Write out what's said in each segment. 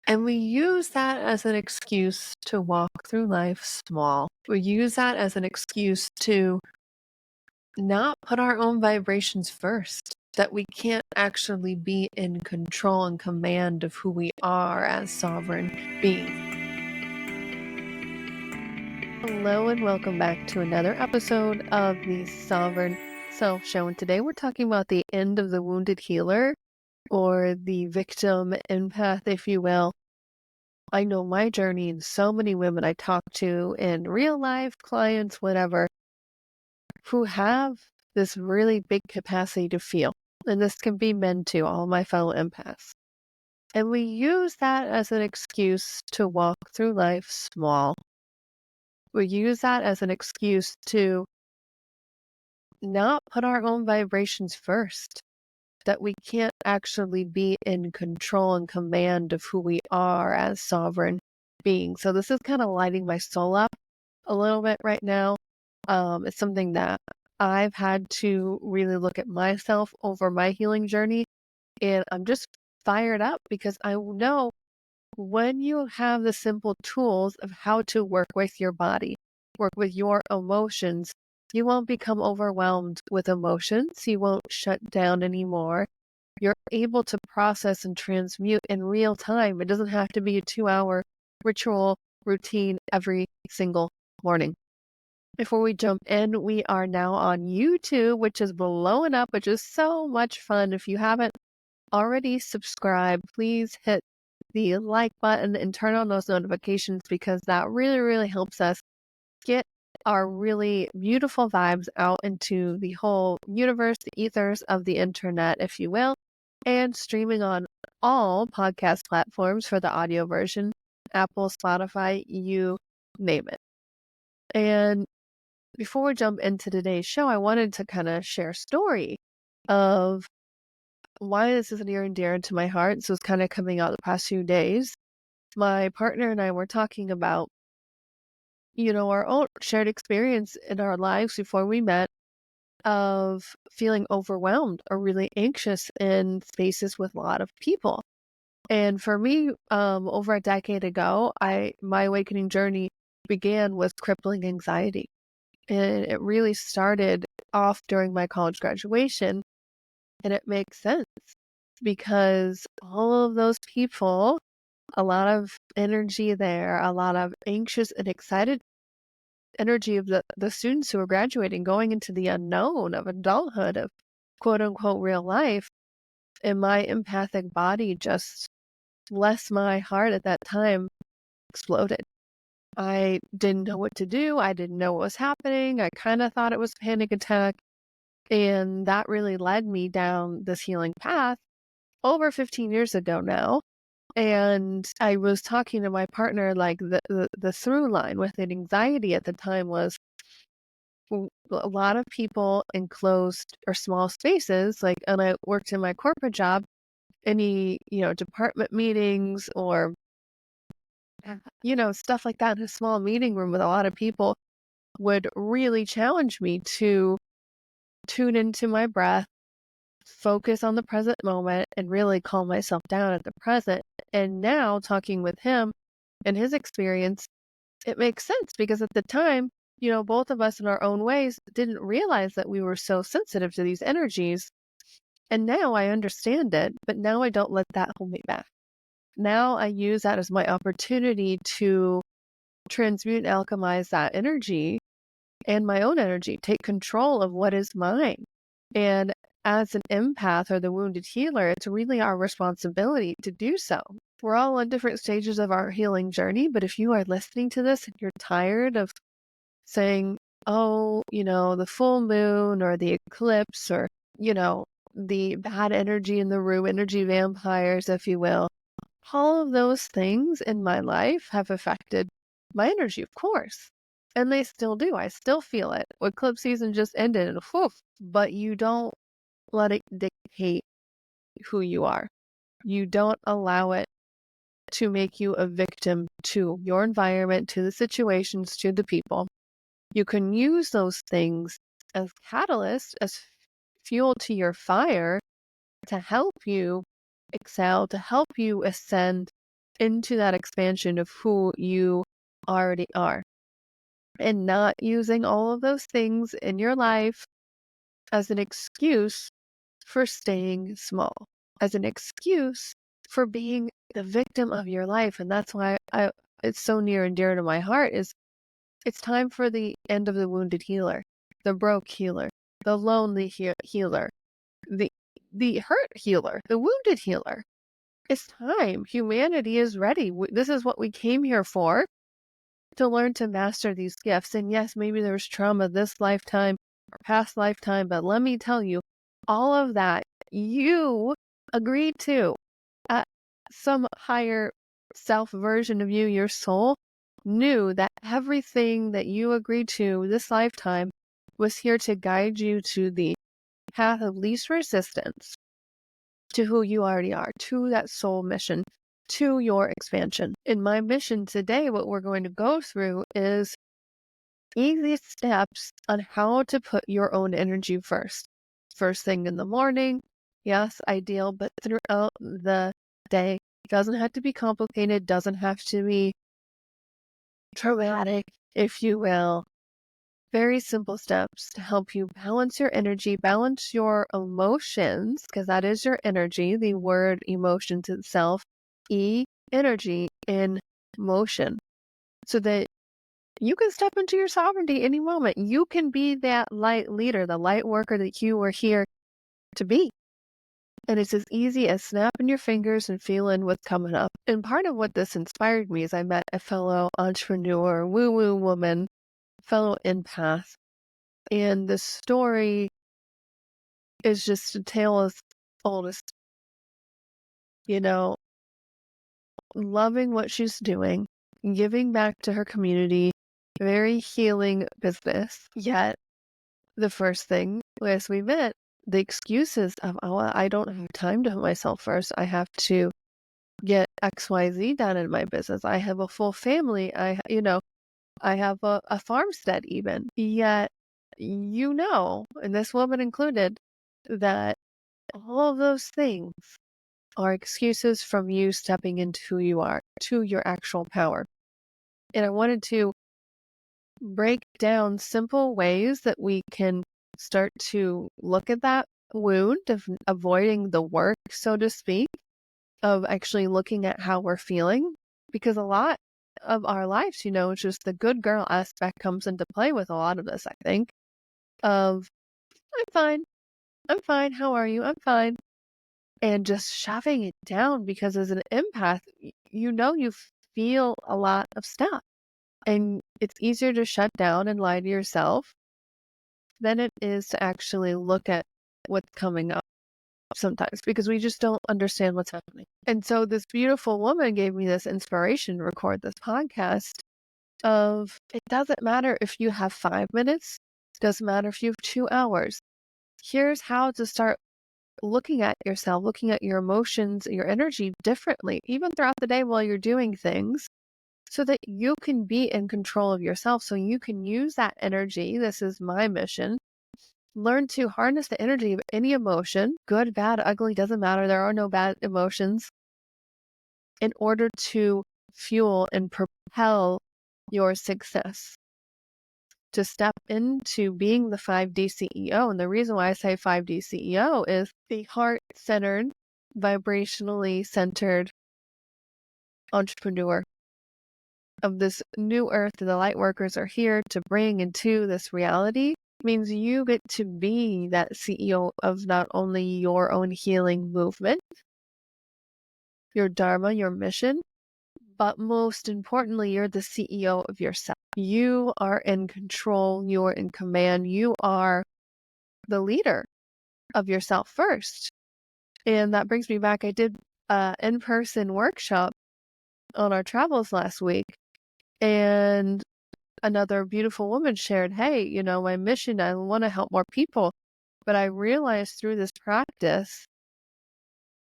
And we use that as an excuse to walk through life small. We use that as an excuse to not put our own vibrations first, that we can't actually be in control and command of who we are as sovereign beings. Hello, and welcome back to another episode of the Sovereign Self Show. And today we're talking about the end of the wounded healer, or the victim empath, if you will. I know my journey, and so many women I talk to in real life, clients, whatever, who have this really big capacity to feel. And this can be men too, all my fellow empaths. And we use that as an excuse to walk through life small. We use that as an excuse to not put our own vibrations first, that we can't actually be in control and command of who we are as sovereign beings. So this is kind of lighting my soul up a little bit right now. It's something that I've had to really look at myself over my healing journey, and I'm just fired up because I know when you have the simple tools of how to work with your body, work with your emotions, you won't become overwhelmed with emotions. You won't shut down anymore. You're able to process and transmute in real time. It doesn't have to be a 2-hour ritual routine every single morning. Before we jump in, we are now on YouTube, which is blowing up, which is so much fun. If you haven't already subscribed, please hit the like button and turn on those notifications, because that really, really helps us get our really beautiful vibes out into the whole universe, the ethers of the internet, if you will, and streaming on all podcast platforms for the audio version, Apple, Spotify, you name it. And before we jump into today's show, I wanted to kind of share a story of why this is near and dear to my heart. So it's kind of coming out the past few days. My partner and I were talking about, our own shared experience in our lives before we met, of feeling overwhelmed or really anxious in spaces with a lot of people. And for me, over a decade ago, my awakening journey began with crippling anxiety. And it really started off during my college graduation. And it makes sense because all of those people, a lot of energy there, a lot of anxious and excited energy of the students who are graduating, going into the unknown of adulthood, of quote unquote real life. And my empathic body, just bless my heart, at that time exploded. I didn't know what to do. I didn't know what was happening. I kind of thought it was a panic attack. And that really led me down this healing path over 15 years ago now. And I was talking to my partner, like the through line with anxiety at the time was a lot of people in closed or small spaces. Like, and I worked in my corporate job, any, department meetings or, stuff like that in a small meeting room with a lot of people would really challenge me to tune into my breath, focus on the present moment, and really calm myself down at the present. And now, talking with him and his experience, it makes sense because at the time, both of us in our own ways didn't realize that we were so sensitive to these energies. And now I understand it, but now I don't let that hold me back. Now I use that as my opportunity to transmute and alchemize that energy and my own energy, take control of what is mine. And as an empath or the wounded healer, it's really our responsibility to do so. We're all on different stages of our healing journey, but if you are listening to this and you're tired of saying, oh, the full moon or the eclipse or, the bad energy in the room, energy vampires, if you will, all of those things in my life have affected my energy, of course. And they still do. I still feel it. Eclipse season just ended, and whew, but you don't let it dictate who you are. You don't allow it to make you a victim to your environment, to the situations, to the people. You can use those things as catalysts, as fuel to your fire, to help you excel, to help you ascend, into that expansion of who you already are, and not using all of those things in your life as an excuse for staying small, as an excuse for being the victim of your life. And that's why it's so near and dear to my heart is it's time for the end of the wounded healer, the broke healer, the lonely healer, the the hurt healer, the wounded healer. It's time. Humanity is ready. This is what we came here for, to learn to master these gifts. And yes, maybe there's trauma this lifetime or past lifetime, but let me tell you, all of that you agreed to. Some higher self version of you, your soul, knew that everything that you agreed to this lifetime was here to guide you to the path of least resistance, to who you already are, to that soul mission, to your expansion. In my mission today, what we're going to go through is easy steps on how to put your own energy first. First thing in the morning, yes, ideal, but throughout the day. Doesn't have to be complicated, doesn't have to be traumatic, if you will. Very simple steps to help you balance your energy, balance your emotions, because that is your energy, the word emotions itself, energy in motion, so that you can step into your sovereignty any moment. You can be that light leader, the light worker that you were here to be. And it's as easy as snapping your fingers and feeling what's coming up. And part of what this inspired me is I met a fellow entrepreneur, woo-woo woman, fellow empath. And the story is just a tale as old as, you know, loving what she's doing, giving back to her community, very healing business. Yet, the first thing, as we met, the excuses of, oh, I don't have time to put myself first. I have to get XYZ done in my business. I have a full family. I have a farmstead even. Yet, and this woman included, that all of those things are excuses from you stepping into who you are, to your actual power. And I wanted to break down simple ways that we can start to look at that wound of avoiding the work, so to speak, of actually looking at how we're feeling. Because a lot of our lives, it's just the good girl aspect comes into play with a lot of this, I think, of I'm fine. I'm fine. How are you? I'm fine. And just shoving it down because as an empath, you feel a lot of stuff. And it's easier to shut down and lie to yourself than it is to actually look at what's coming up sometimes because we just don't understand what's happening. And so this beautiful woman gave me this inspiration to record this podcast of it doesn't matter if you have 5 minutes, doesn't matter if you have 2 hours. Here's how to start looking at yourself, looking at your emotions, your energy differently, even throughout the day while you're doing things, so that you can be in control of yourself, so you can use that energy. This is my mission. Learn to harness the energy of any emotion, good, bad, ugly, doesn't matter. There are no bad emotions, in order to fuel and propel your success. To step into being the 5D CEO. And the reason why I say 5D CEO is the heart-centered, vibrationally centered entrepreneur of this new earth that the light workers are here to bring into this reality means you get to be that CEO of not only your own healing movement, your dharma, your mission, but most importantly, you're the CEO of yourself. You are in control. You're in command. You are the leader of yourself first. And that brings me back. I did an in-person workshop on our travels last week. And another beautiful woman shared, hey, my mission, I want to help more people. But I realized through this practice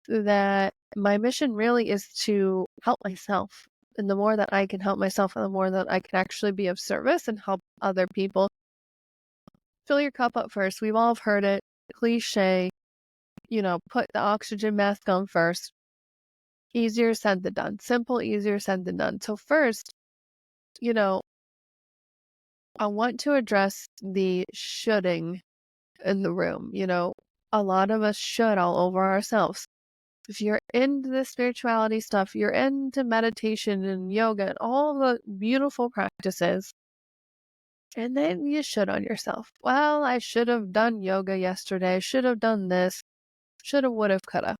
that my mission really is to help myself. And the more that I can help myself, the more that I can actually be of service and help other people. Fill your cup up first. We've all heard it. Cliche. Put the oxygen mask on first. Easier said than done. Simple, easier said than done. So first, you know, I want to address the shoulding in the room. A lot of us should all over ourselves. If you're into the spirituality stuff, you're into meditation and yoga and all the beautiful practices, and then you should on yourself. Well, I should have done yoga yesterday. I should have done this. Shoulda, woulda, coulda.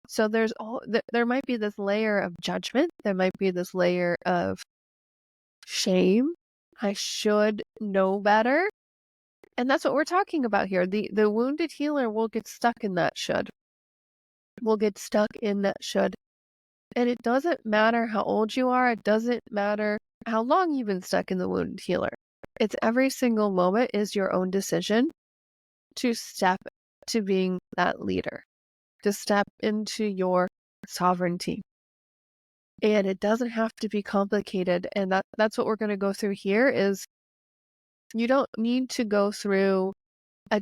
So there might be this layer of judgment. There might be this layer of shame. I should know better. And that's what we're talking about here. The wounded healer will get stuck in that should. Will get stuck in that should. And it doesn't matter how old you are. It doesn't matter how long you've been stuck in the wounded healer. It's every single moment is your own decision to step to being that leader, to step into your sovereignty. And it doesn't have to be complicated. And that's what we're going to go through here is you don't need to go through a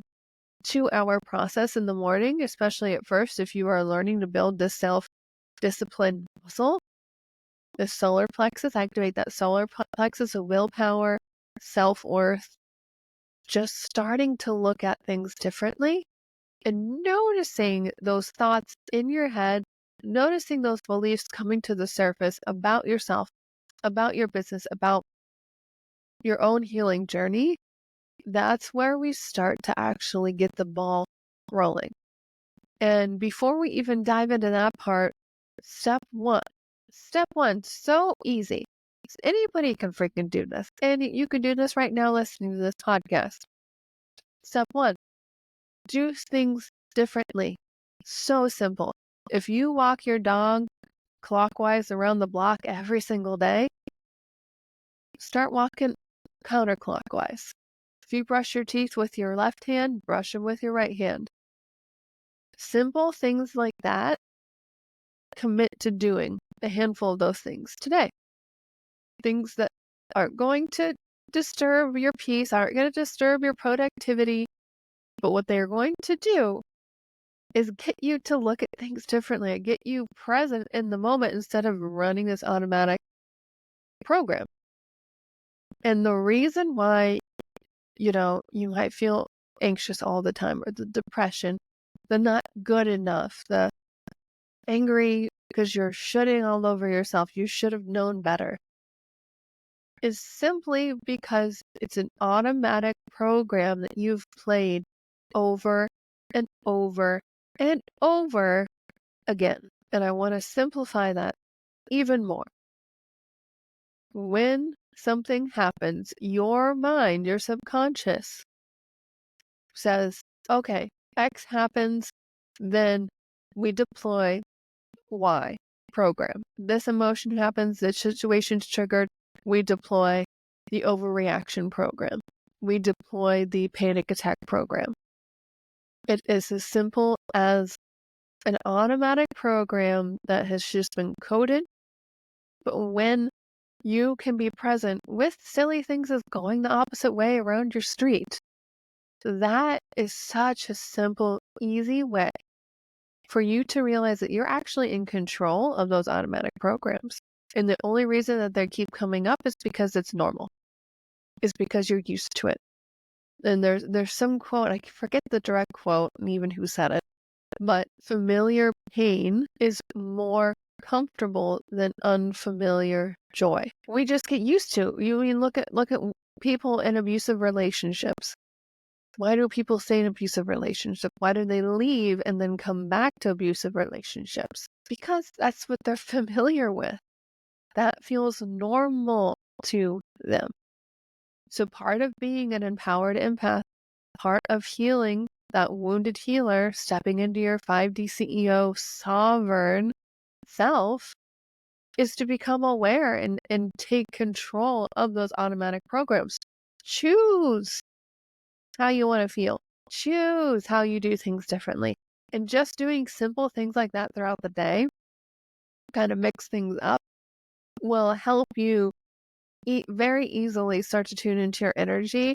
2-hour process in the morning, especially at first, if you are learning to build this self-discipline muscle. The solar plexus, activate that solar plexus of willpower, self-worth, just starting to look at things differently and noticing those thoughts in your head, noticing those beliefs coming to the surface about yourself, about your business, about your own healing journey. That's where we start to actually get the ball rolling. And before we even dive into that part, step one, so easy. Anybody can freaking do this. And you can do this right now listening to this podcast. Step one, do things differently. So simple. If you walk your dog clockwise around the block every single day, start walking counterclockwise. If you brush your teeth with your left hand, brush them with your right hand. Simple things like that. Commit to doing a handful of those things today. Things that aren't going to disturb your peace, aren't going to disturb your productivity, but what they're going to do is get you to look at things differently, get you present in the moment instead of running this automatic program. And the reason why, you might feel anxious all the time, or the depression, the not good enough, the angry because you're shooting all over yourself, you should have known better, is simply because it's an automatic program that you've played over and over and over again. And I want to simplify that even more. When something happens, your mind, your subconscious says, okay, X happens, then we deploy Y program. This emotion happens, this situation's triggered, we deploy the overreaction program. We deploy the panic attack program. It is as simple as an automatic program that has just been coded. But when you can be present with silly things as going the opposite way around your street, that is such a simple, easy way for you to realize that you're actually in control of those automatic programs. And the only reason that they keep coming up is because it's normal. Is because you're used to it. And there's some quote, I forget the direct quote and even who said it, but familiar pain is more comfortable than unfamiliar joy. We just get used to. Look at people in abusive relationships. Why do people stay in abusive relationships? Why do they leave and then come back to abusive relationships? Because that's what they're familiar with. That feels normal to them. So part of being an empowered empath, part of healing that wounded healer, stepping into your 5D CEO sovereign self, is to become aware and take control of those automatic programs. Choose how you want to feel. Choose how you do things differently. And just doing simple things like that throughout the day, kind of mix things up, will help you very easily start to tune into your energy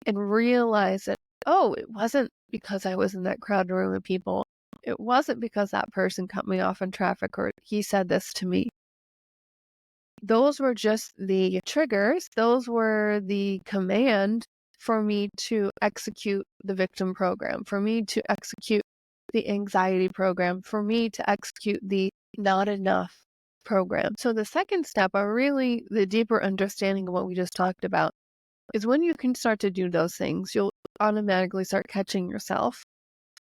and realize that, oh, it wasn't because I was in that crowded room of people. It wasn't because that person cut me off in traffic or he said this to me. Those were just the triggers. Those were the command for me to execute the victim program, for me to execute the anxiety program, for me to execute the not enough program. So the second step, or really the deeper understanding of what we just talked about, is when you can start to do those things, you'll automatically start catching yourself.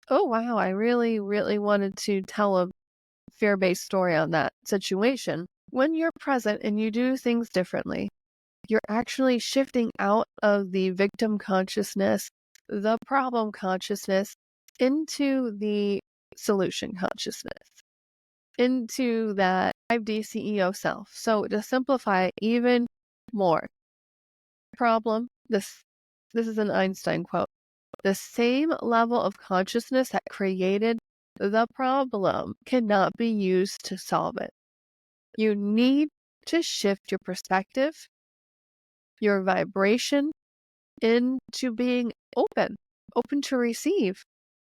Oh, wow, I really, really wanted to tell a fear-based story on that situation. When you're present and you do things differently, you're actually shifting out of the victim consciousness, the problem consciousness, into the solution consciousness, into that 5D CEO self. So to simplify it even more, problem, this is an Einstein quote. The same level of consciousness that created the problem cannot be used to solve it. You need to shift your perspective, your vibration into being open to receive,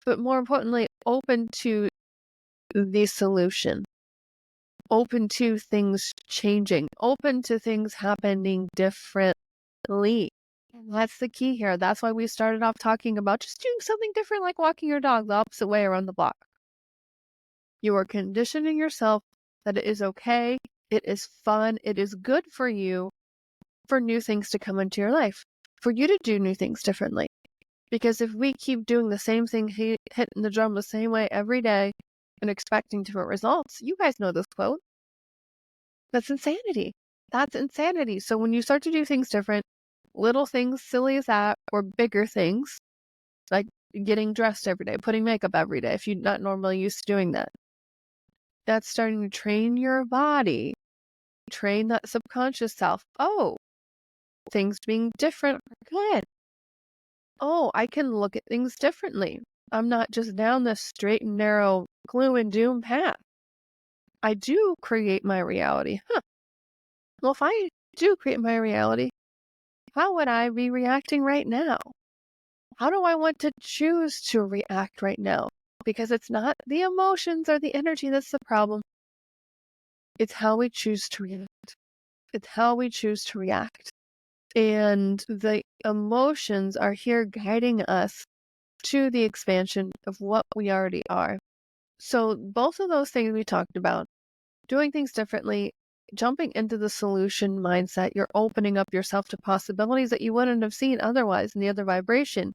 but more importantly, open to the solution, open to things changing, open to things happening differently. And that's the key here. That's why we started off talking about just doing something different, like walking your dog the opposite way around the block. You are conditioning yourself that it is okay, it is fun, it is good for you for new things to come into your life, for you to do new things differently. Because if we keep doing the same thing, hitting the drum the same way every day and expecting different results, you guys know this quote. That's insanity. That's insanity. So when you start to do things different, little things, silly as that, or bigger things, like getting dressed every day, putting makeup every day, if you're not normally used to doing that, that's starting to train your body, train that subconscious self. Oh, things being different are good. Oh, I can look at things differently. I'm not just down this straight and narrow gloom and doom path. I do create my reality. Huh. Well, if I do create my reality, how would I be reacting right now? How do I want to choose to react right now? Because it's not the emotions or the energy that's the problem. It's how we choose to react. It's how we choose to react. And the emotions are here guiding us to the expansion of what we already are. So both of those things we talked about, doing things differently, jumping into the solution mindset, you're opening up yourself to possibilities that you wouldn't have seen otherwise in the other vibration.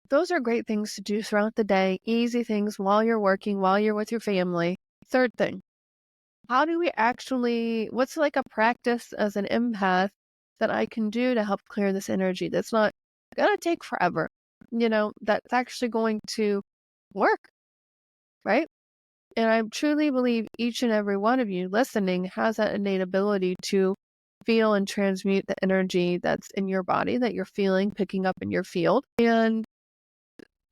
Those are great things to do throughout the day, easy things while you're working, while you're with your family. Third thing, how do we actually, what's like a practice as an empath that I can do to help clear this energy that's not going to take forever? That's actually going to work, right? And I truly believe each and every one of you listening has that innate ability to feel and transmute the energy that's in your body that you're feeling, picking up in your field. And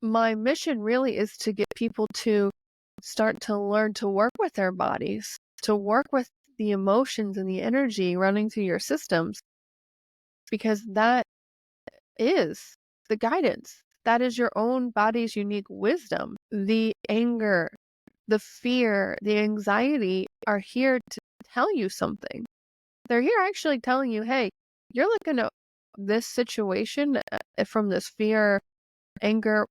my mission really is to get people to start to learn to work with their bodies, to work with the emotions and the energy running through your systems, because that is the guidance. That is your own body's unique wisdom. The anger, the fear, the anxiety are here to tell you something. They're here actually telling you, hey, you're looking at this situation from this fear, anger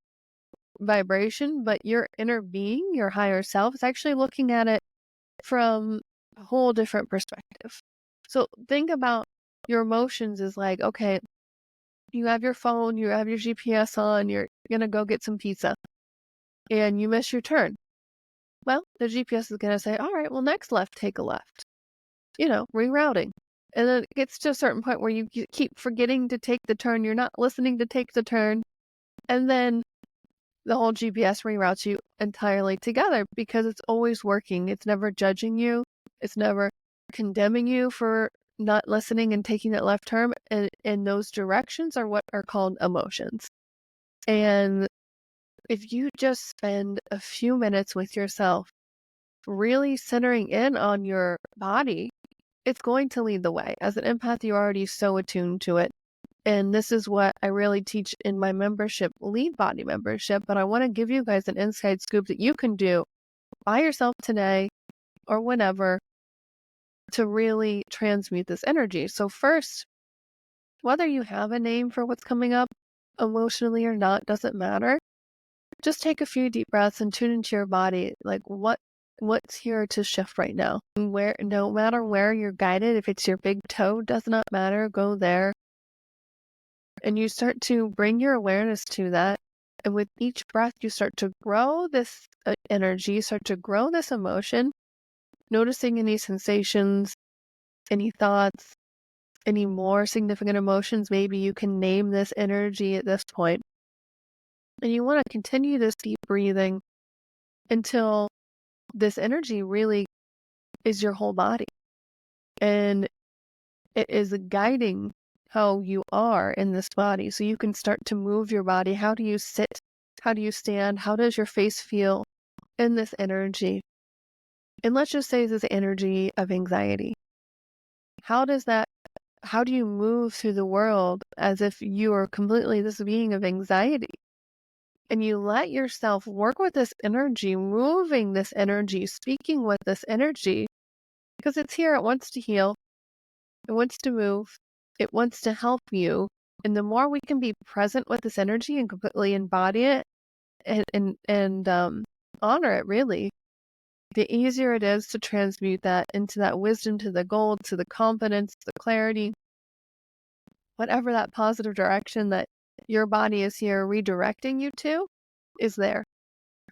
vibration, but your inner being, your higher self, is actually looking at it from a whole different perspective. So think about your emotions as like, okay, you have your phone, you have your GPS on, you're going to go get some pizza and you miss your turn. Well, the GPS is going to say, all right, well, next left, take a left, rerouting. And then it gets to a certain point where you keep forgetting to take the turn. You're not listening to take the turn. And then the whole GPS reroutes you entirely together because it's always working. It's never judging you. It's never condemning you for not listening and taking that left turn. And those directions are what are called emotions. And if you just spend a few minutes with yourself, really centering in on your body, it's going to lead the way. As an empath, you're already so attuned to it. And this is what I really teach in my membership, Lead Body membership. But I want to give you guys an inside scoop that you can do by yourself today or whenever to really transmute this energy. So first, whether you have a name for what's coming up emotionally or not, doesn't matter. Just take a few deep breaths and tune into your body. Like what's here to shift right now? Where, no matter where you're guided, if it's your big toe, does not matter, go there. And you start to bring your awareness to that. And with each breath, you start to grow this energy, start to grow this emotion, noticing any sensations, any thoughts, any more significant emotions. Maybe you can name this energy at this point. And you want to continue this deep breathing until this energy really is your whole body. And it is guiding how you are in this body. So you can start to move your body. How do you sit? How do you stand? How does your face feel in this energy? And let's just say this energy of anxiety. How do you move through the world as if you are completely this being of anxiety? And you let yourself work with this energy, moving this energy, speaking with this energy, because it's here, it wants to heal, it wants to move, it wants to help you. And the more we can be present with this energy and completely embody it and honor it, really, the easier it is to transmute that into that wisdom, to the gold, to the confidence, the clarity, whatever that positive direction that your body is here redirecting you to is there.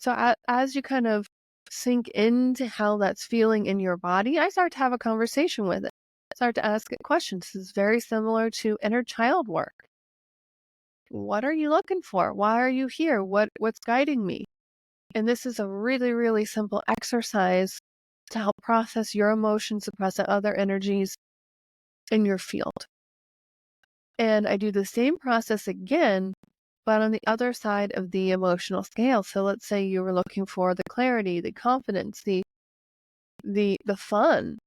So as you kind of sink into how that's feeling in your body, I start to have a conversation with it. Start to ask it questions. This is very similar to inner child work. What are you looking for? Why are you here? What's guiding me? And this is a really, really simple exercise to help process your emotions, suppress other energies in your field. And I do the same process again, but on the other side of the emotional scale. So let's say you were looking for the clarity, the confidence, the fun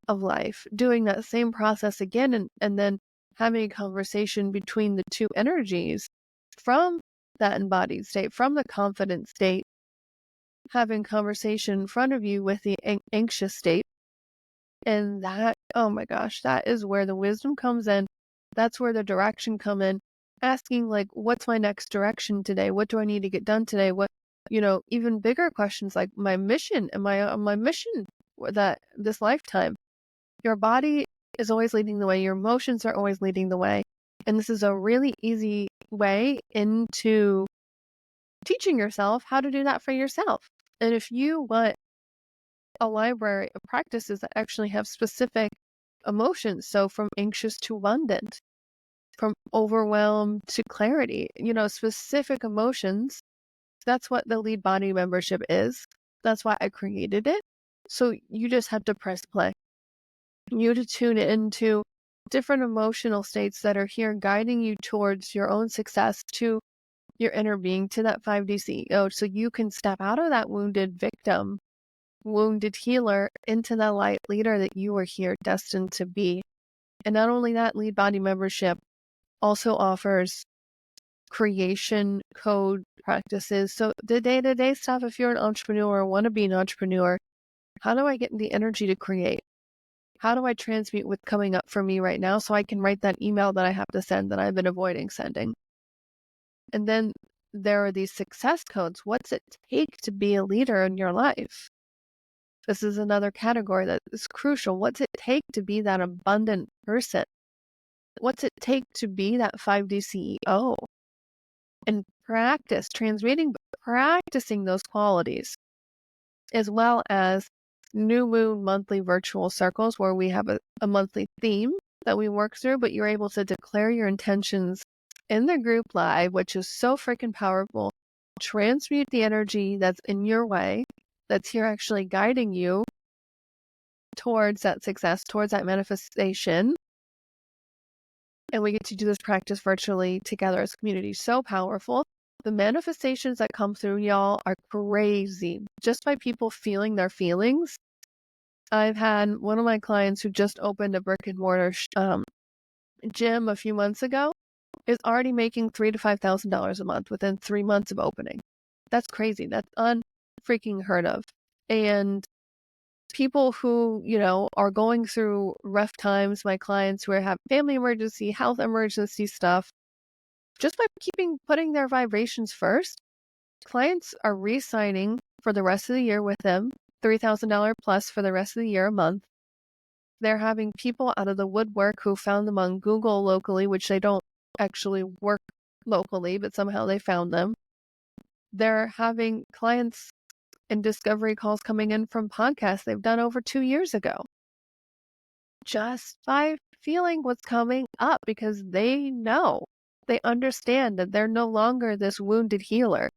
of life, doing that same process again and then having a conversation between the two energies from that embodied state, from the confident state, having conversation in front of you with the anxious state. And that, oh my gosh, that is where the wisdom comes in. That's where the direction come in. Asking like, what's my next direction today? What do I need to get done today? What, even bigger questions like my mission. Am I on my mission that this lifetime? Your body is always leading the way. Your emotions are always leading the way. And this is a really easy way into teaching yourself how to do that for yourself. And if you want a library of practices that actually have specific emotions, so from anxious to abundant, from overwhelmed to clarity, specific emotions, that's what the Lead Body membership is. That's why I created it. So you just have to press play. You to tune into different emotional states that are here guiding you towards your own success, to your inner being, to that 5D CEO, so you can step out of that wounded victim, wounded healer, into the light leader that you are here destined to be. And not only that, Lead Body membership also offers creation code practices. So the day-to-day stuff, if you're an entrepreneur or want to be an entrepreneur, how do I get the energy to create? How do I transmute what's coming up for me right now so I can write that email that I have to send that I've been avoiding sending? And then there are these success codes. What's it take to be a leader in your life? This is another category that is crucial. What's it take to be that abundant person? What's it take to be that 5D CEO? And practice transmuting, practicing those qualities, as well as new moon monthly virtual circles where we have a monthly theme that we work through, but you're able to declare your intentions in the group live, which is so freaking powerful. Transmute the energy that's in your way, that's here actually guiding you towards that success, towards that manifestation. And we get to do this practice virtually together as a community. So powerful. The manifestations that come through, y'all, are crazy. Just by people feeling their feelings. I've had one of my clients who just opened a brick and mortar gym a few months ago is already making $3,000 to $5,000 a month within 3 months of opening. That's crazy. That's unfreaking heard of. And people who, are going through rough times, my clients who have family emergency, health emergency stuff, just by putting their vibrations first, clients are re-signing for the rest of the year with them, $3,000 plus for the rest of the year a month. They're having people out of the woodwork who found them on Google locally, which they don't actually work locally, but somehow they found them. They're having clients and discovery calls coming in from podcasts they've done over 2 years ago, just by feeling what's coming up, because they know, they understand that they're no longer this wounded healer.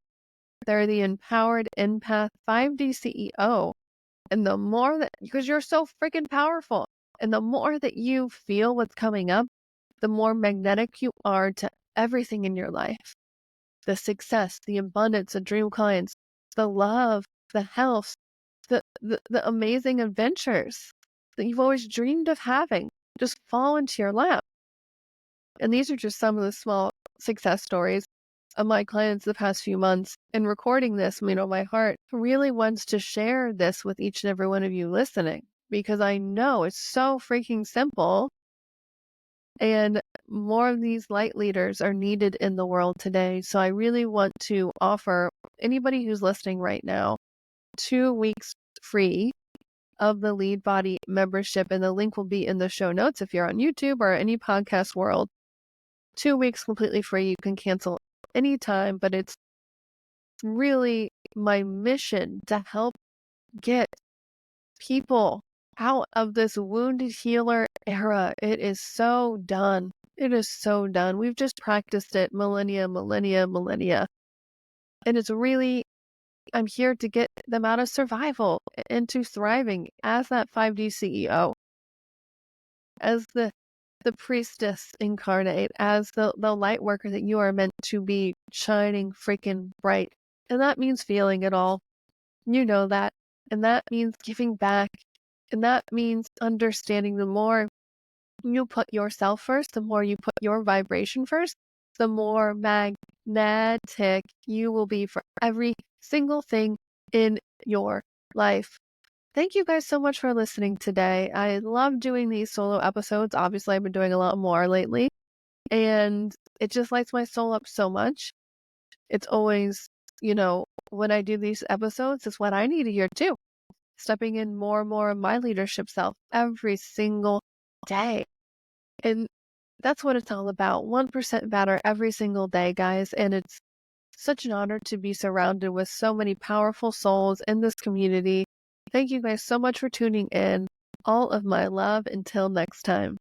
They're the empowered empath 5D CEO. And the more that, because you're so freaking powerful, and the more that you feel what's coming up, the more magnetic you are to everything in your life. The success, the abundance, the dream clients, the love, the health, the amazing adventures that you've always dreamed of having just fall into your lap. And these are just some of the small success stories of my clients the past few months. And recording this, my heart really wants to share this with each and every one of you listening, because I know it's so freaking simple. And more of these light leaders are needed in the world today. So I really want to offer anybody who's listening right now 2 weeks free of the Lead Body membership. And the link will be in the show notes if you're on YouTube or any podcast world. 2 weeks completely free. You can cancel anytime, but it's really my mission to help get people out of this wounded healer era. It is so done. It is so done. We've just practiced it millennia. And it's really, I'm here to get them out of survival into thriving as that 5D CEO, as the priestess incarnate, as the light worker that you are meant to be, shining freaking bright. And that means feeling it all. You know that. And that means giving back. And that means understanding, the more you put yourself first, the more you put your vibration first, the more magnetic you will be for every single thing in your life. Thank you guys so much for listening today. I love doing these solo episodes. Obviously, I've been doing a lot more lately, and it just lights my soul up so much. It's always, when I do these episodes, it's what I need to hear too. Stepping in more and more of my leadership self every single day. And that's what it's all about. 1% better every single day, guys. And it's such an honor to be surrounded with so many powerful souls in this community. Thank you guys so much for tuning in. All of my love. Until next time.